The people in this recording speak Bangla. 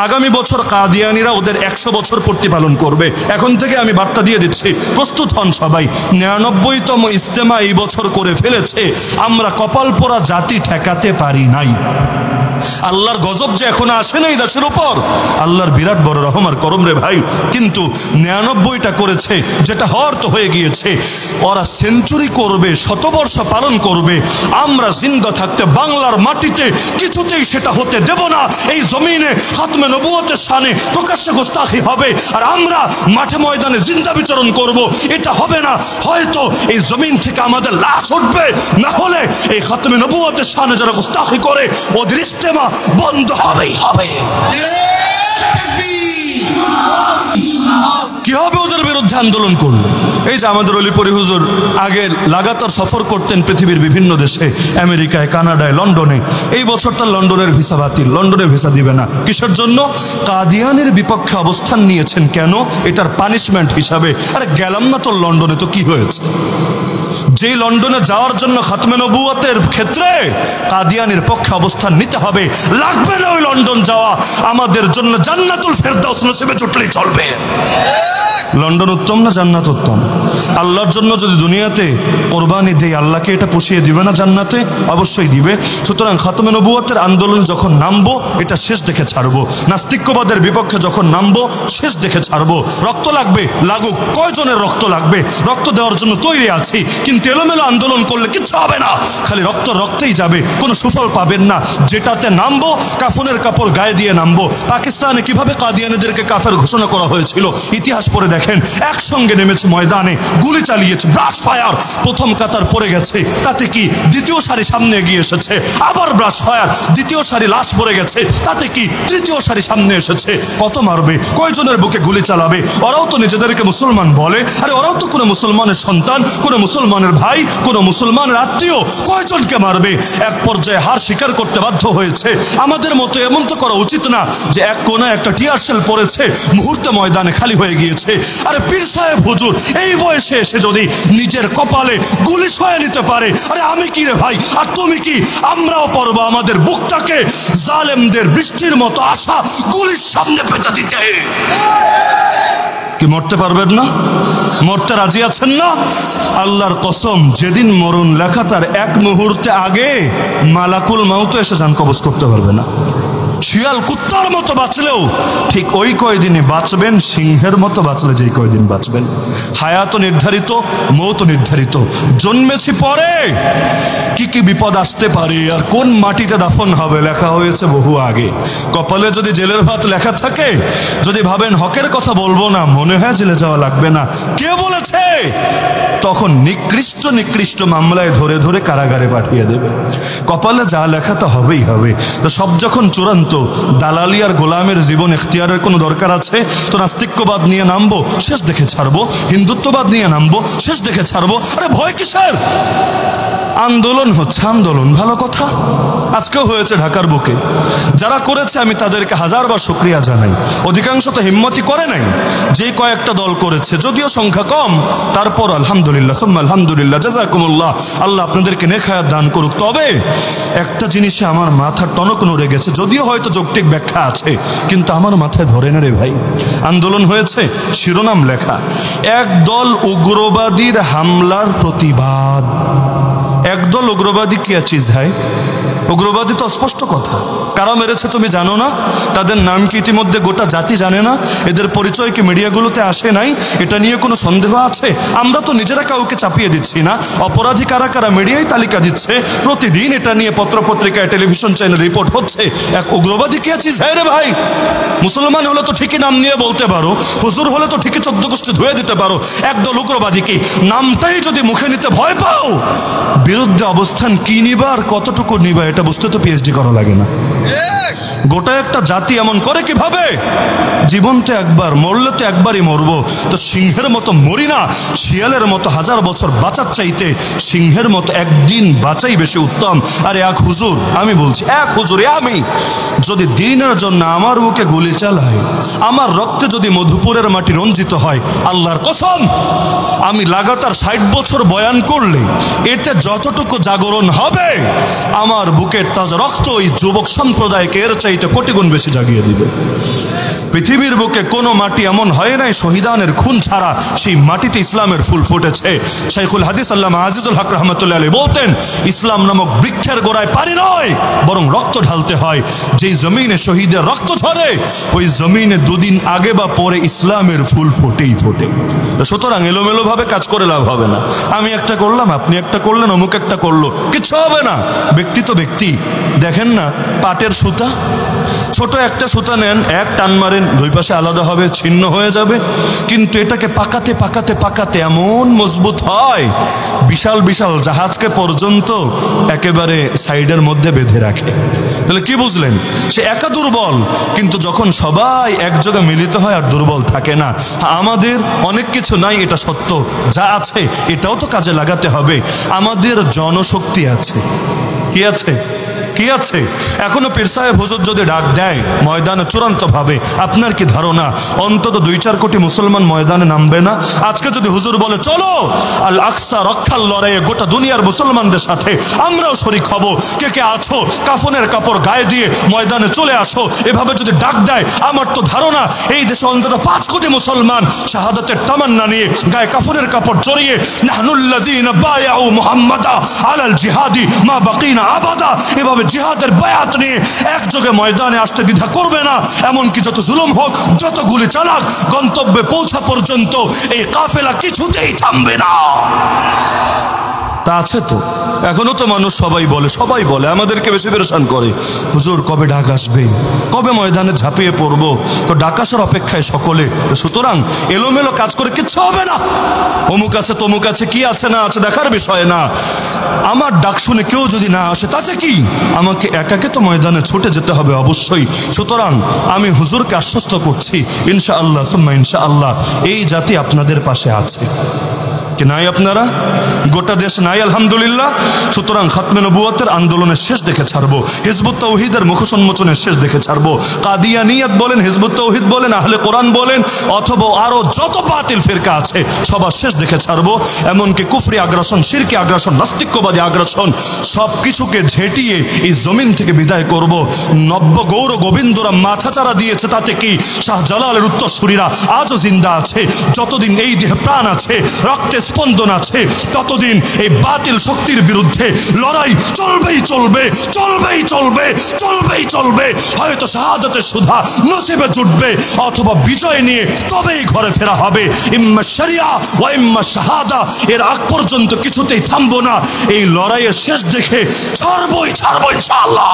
আগামী বছর কাদিয়ানিরা ওদের 100 বছর পূর্তি পালন করবে। এখন থেকে আমি বার্তা দিয়ে দিচ্ছি, প্রস্তুত হন সবাই। 99তম ইজতেমা এই বছর করে ফেলেছে, আমরা কপাল পোড়া জাতি ঠেকাতে পারি নাই। আল্লাহর গজব যে এখন আসে নাই দেশের উপর, আল্লাহর বিরাট বড় রহম আর করম রে ভাই। কিন্তু 99টা করেছে, যেটা হওয়ার তো হয়ে গিয়েছে। ওরা সেঞ্চুরি করবে, শতবর্ষ পালন করবে, আমরা জিন্দা থাকতে বাংলার মাটিতে কিছুতেই সেটা হতে দেব না। এই জমিনে খাতমে নবুয়তের শানে প্রকাশ্যে গোস্তাখি হবে, আর আমরা মাঠে ময়দানে জিন্দা বিচরণ করব, এটা হবে না। হয়তো এই জমিন থেকে আমাদের লাশ উঠবে, না হলে এই খাতমে নবুয়তের শানে যারা গোস্তাখি করে ওদের ইজতেমা বন্ধ হবেই হবে। কি হবে ওদের বিরুদ্ধে আন্দোলন করলো? এই যে আমাদের অলিপুরি হুজুর আগে লাগাতার সফর করতেন পৃথিবীর বিভিন্ন দেশে, আমেরিকায়, কানাডায়, লন্ডনে। এই বছর তার লন্ডনের ভিসা বাতিল, লন্ডনে ভিসা দিবে না। কিসের জন্য? কাদিয়ানের বিপক্ষে অবস্থান নিয়েছেন। কেন? এটার পানিশমেন্ট হিসাবে। আরে গেলাম না তোর লন্ডনে, তো কি হয়েছে? যেই লন্ডনে যাওয়ার জন্য খাতমে নবুয়তের ক্ষেত্রে কাদিয়ানের পক্ষে অবস্থান নিতে হবে, লাগবে না ওই লন্ডন যাওয়া, আমাদের জন্য জান্নাতুল ফেরদাউস নসিবে জুটলেই চলবে। লন্ডন উত্তম না জান্নাত উত্তম? আল্লাহর জন্য যদি দুনিয়াতে কোরবানি দেই, আল্লাহকে এটা পুষিয়ে দিবে না জান্নাতে? অবশ্যই দিবে। সুতরাং খাতমে নবুয়তের আন্দোলনে যখন নামবো, এটা শেষ দেখে ছাড়বো। নাস্তিক্যবাদের বিপক্ষে যখন নামবো, শেষ দেখে ছাড়বো। রক্ত লাগবে, লাগুক। কয়জনের রক্ত লাগবে? রক্ত দেওয়ার জন্য তৈরি আছি, কিন্তু এলোমেলো আন্দোলন করলে কিচ্ছু হবে না, খালি রক্তেই যাবে, কোনো সুফল পাবেন না। যেটাতে নামবো, কাফনের কাপড় গায়ে দিয়ে নামবো। পাকিস্তানে কিভাবে কাদিয়ানীদেরকে কাফের ঘোষণা করা হয়েছিল ইতিহাস পড়ে দেখেন। একসঙ্গে নেমেছে ময়দানে, গুলি চালিয়েছে, ব্রাশ ফায়ার। প্রথম কাতার পড়ে গেছে, তাতে কি? দ্বিতীয় সারি সামনে এগিয়ে এসেছে, আবার ব্রাশ ফায়ার। দ্বিতীয় সারি লাশ পড়ে গেছে, তাতে কি? তৃতীয় সারি সামনে এসেছে। কত মারবে? কয়জনের বুকে গুলি চালাবে? ওরাও তো নিজেদেরকে মুসলমান বলে। আরে ওরাও তো কোনো মুসলমানের সন্তান, কোনো মুসলমানের ভাই, কোনো মুসলমানের আত্মীয়। কয়জনকে মারবে? এক পর্যায়ে হার স্বীকার করতে বাধ্য হয়েছে। আমাদের মতো এমন তো করা উচিত না যে এক কোনায় একটা টিয়ার শেল পড়েছে, মুহূর্তে ময়দানে খালি হয়ে গিয়েছে। আরে পীর সাহেব হুজুর এই বয়সে এসে যদি নিজের কপালে গুলি ছয়ে নিতে পারে, আরে আমি কি রে ভাই, আর তুমি কি? আমরাও পারবো আমাদের বুকটাকে জালেমদের বৃষ্টির মতো আশা গুলির সামনে পেতে দিতে। কি মরতে পারবেন না? মরতে রাজি আছেন না? আল্লাহর কসম, যেদিন মরণ লেখা তার এক মুহূর্তে আগে মালাকুল মাউত এসে জান কবজ করতে পারবে না। শিয়াল কুত্তার মতো বাঁচলেও ঠিক ওই কয়দিনে বাঁচবেন, সিংহের মতো বাঁচলে যেই কয়দিন বাঁচবেন। হায়াত নির্ধারিত, মৌত নির্ধারিত। জন্মেছি পরে, কি কি বিপদ আসতে পারে আর কোন মাটিতে দাফন হবে লেখা হয়েছে বহু আগে। কপালে যদি জেলের ভাত লেখা থাকে, যদি ভাবেন হকের কথা বলবো না, মনে হয় জেলে যাওয়া লাগবে না। কে বলেছে? তখন নিকৃষ্ট নিকৃষ্ট মামলায় ধরে ধরে কারাগারে পাঠিয়ে দেবে। কপালে যা লেখা তা হবেই হবে। তো সব যখন চূড়ান্ত, দালালি আর গোলামের জীবন এখতিয়ারের কোনো দরকার আছে? তো নাস্তিক্যবাদ নিয়ে নামবো, শেষ দেখে ছাড়বো। হিন্দুত্ববাদ নিয়ে নামবো, শেষ দেখে ছাড়বো। আরে ভয় কিসের? আন্দোলন হচ্ছে, আন্দোলন ভালো কথা। আজকেও হয়েছে ঢাকার বুকে। যারা করেছে আমি তাদেরকে হাজারবার শুকরিয়া জানাই। অধিকাংশ তো হিম্মতই করে নাই। যে কয়েকটা দল করেছে, যদিও সংখ্যা কম, তারপর আলহামদুলিল্লাহ, সুম্মা আলহামদুলিল্লাহ, জাযাকুমুল্লাহ, আল্লাহ আপনাদেরকে নেক হায়াত দান করুক। তবে একটা জিনিসে আমার মাথার টনক নড়ে গেছে, যদিও হয়তো যৌক্তিক ব্যাখ্যা আছে, কিন্তু আমার মাথায় ধরে না রে ভাই। আন্দোলন হয়েছে, শিরোনাম লেখা একদল উগ্রবাদীর হামলার প্রতিবাদ। একদল উগ্রবাদী কি চিজ হয়? উগ্রবাদী তো স্পষ্ট কথা। কারা মেরেছে তুমি জানো না? তাদের নাম কি ইতিমধ্যে গোটা জাতি জানে না? এদের পরিচয় কি মিডিয়াগুলোতে আসে নাই? এটা নিয়ে কোনো সন্দেহ আছে? আমরা তো নিজেরা কাউকে চাপিয়ে দিচ্ছি না। অপরাধী কারা কারা মিডিয়ায় তালিকা দিচ্ছে প্রতিদিন। এটা নিয়ে পত্রপত্রিকায়, টেলিভিশন চ্যানেল রিপোর্ট হচ্ছে। এক উগ্রবাদী কি চিজ হয় রে ভাই? মুসলমান হলে তো ঠিকই নাম নিয়ে বলতে পারো, হুজুর হলে তো ঠিকই 14 গোষ্ঠী ধুয়ে দিতে পারো। একদল উগ্রবাদী কি নামটাই যদি মুখে নিতে ভয় পাও, বিরুদ্ধে অবস্থান কি নিবা আর কতটুকু নিবা এটা বুঝতে তো পিএইচডি করা লাগে না। গোটা একটা জাতি এমন করে কিভাবে? জীবন তো একবার, মরলে তো একবারই মরবো। তো সিংহের মতো মরি না, শিয়ালের মতো হাজার বছর বাঁচার চাইতে সিংহের মতো একদিন বাঁচাই বেশি উত্তম। আরে এক হুজুর, আমি বলছি এক হুজুর, আমি যদি দিনের জন্য আমার বুকে গুলি চালাই, আমার রক্তে যদি মধুপুরের মাটি রঞ্জিত হয়, আল্লাহর কসম আমি লাগাতার 60 বছর বয়ান করলে এতে যতটুকু জাগরণ হবে, আমার বুকের তাজা রক্ত ওই যুবক সম্প্রদায়কে এর চাইতে কোটি গুণ বেশি জাগিয়ে দিবে। পৃথিবীর বুকে কোনো মাটি এমন হয় নাই শহীদানের খুন ছাড়া সেই মাটিতে ইসলামের ফুল ফুটেছে। শাইখুল হাদিস আল্লামা আজিজুল হক রহমতুল্লাহ আলাইহি বলতেন, ইসলাম নামক বৃক্ষের গোড়ায় পানি নয়, বরং রক্ত ঢালতে হয়। যেই জমিনে শহীদের রক্ত ঝরে, ওই জমিনে দুদিন আগে বা পরে ইসলামের ফুল ফোটেই ফোটে। সুতরাং এলোমেলোভাবে কাজ করে লাভ হবে না। আমি একটা করলাম, আপনি একটা করলেন, অমুক একটা করলো, কিচ্ছু হবে না। ব্যক্তি তো ব্যক্তি। দেখেন না পাটের সুতা, ছোট একটা সুতা নেন, এক টান মারেন, দুই পাশে আলাদা হবে, ছিন্ন হয়ে যাবে। কিন্তু এটাকে পাকাতে পাকাতে পাকাতে এমন মজবুত হয়, বিশাল বিশাল জাহাজকে পর্যন্ত একেবারে সাইডের মধ্যে বেঁধে রাখে। তাহলে কি বুঝলেন? সে একা দুর্বল, কিন্তু যখন সবাই এক জায়গায় মিলিত হয় আর দুর্বল থাকে না। আমাদের অনেক কিছু নাই, এটা সত্য, যা আছে এটাও তো কাজে লাগাতে হবে। আমাদের জনশক্তি আছে। কি আছে? কি আছে? এখনো পীর সাহেব হুজুর যদি ডাক দেয় ময়দানে চূড়ান্ত ভাবে, আপনার কি ধারণা অন্তত 2-4 কোটি মুসলমান ময়দানে নামবে না? আজকে যদি হুজুর বলে চলো আল আকসা রক্ষার লড়াইয়ে গোটা দুনিয়ার মুসলমানদের সাথে আমরাও শরীক হব, কে কে আছো কাফনের কাপড় গায়ে দিয়ে ময়দানে চলে আসো, এভাবে যদি ডাক দেয়, আমার তো ধারণা এই দেশে অন্তত 5 কোটি মুসলমান শাহাদাতের তামান্না নিয়ে গায়ে কাফনের কাপড় জড়িয়ে নাহনুল্লাযীনা বায়াউ মুহাম্মাদা আলাল জিহাদি মা বাকিনা আবাদা, এভাবে জিহাদের বায়াত নিয়ে একযোগে ময়দানে আসতে দ্বিধা করবে না। এমনকি যত জুলুম হোক, যত গুলি চালাক, গন্তব্যে পৌঁছা পর্যন্ত এই কাফেলা কিছুতেই থামবে না। তা আছে তো। এখনো তো মানুষ সবাই বলে আমাদেরকে বেশি পেরেশান করে, হুজুর কবে ডাক আসবে, কবে ময়দানে ঝাঁপিয়ে পড়বো। তো ডাক আসার অপেক্ষায় সকলে। সুতরাং এলোমেলো কাজ করে কিচ্ছু হবে না। অমুক আছে তমুক আছে, কি আছে না আছে দেখার বিষয় না। আমার ডাক শুনে কেউ যদি না আসে তাতে কি, আমাকে একাকে তো ময়দানে ছুটে যেতে হবে অবশ্যই। সুতরাং আমি হুজুরকে আশ্বস্ত করছি, ইনশাআল্লাহ সুম্মা ইনশাআল্লাহ এই জাতি আপনাদের পাশে আছে। কি নাই আপনারা? গোটা দেশ নাই আলহামদুলিল্লাহ। সুতরাং খাতমে নবুয়তের আন্দোলনের শেষ দেখে ছাড়বো, হিজবুত তাওহীদের মুখোন্মোচনের শেষ দেখে ছাড়বো। কাদিয়ানিয়াত বলেন, হিজবুত তাওহীদ বলেন, আহলে কোরআন বলেন, অথবা আরো যত বাতিল ফিরকা আছে সবার শেষ দেখে ছাড়বো। এমনকি কুফরি আগ্রাসন, শিরকি আগ্রাসন, নাস্তিক্যবাদী আগ্রাসন সব কিছুকে ঝেঁটিয়ে এই জমিন থেকে বিদায় করব। নব্য গৌর গোবিন্দরা মাথাচাড়া দিয়েছে, তাতে কি? শাহজালালের উত্তরসূরিরা আজও জিন্দা আছে। যতদিন এই দেহে প্রাণ আছে, রক্তে স্পন্দন আছে, ততদিন এই বাতিল শক্তির বিরুদ্ধে লড়াই চলবেই চলবে, চলবেই চলবে, চলবেই চলবে। হয়তো শাহাদাতের সুধা নসিবে জুটবে, অথবা বিজয় নিয়ে তবেই ঘরে ফেরা হবে। ইম্মা শরিয়া ওয়া ইম্মা শাহাদা, এর আগ পর্যন্ত কিছুতেই থামবো না। এই লড়াইয়ের শেষ দেখে ছাড়বই ইনশাআল্লাহ।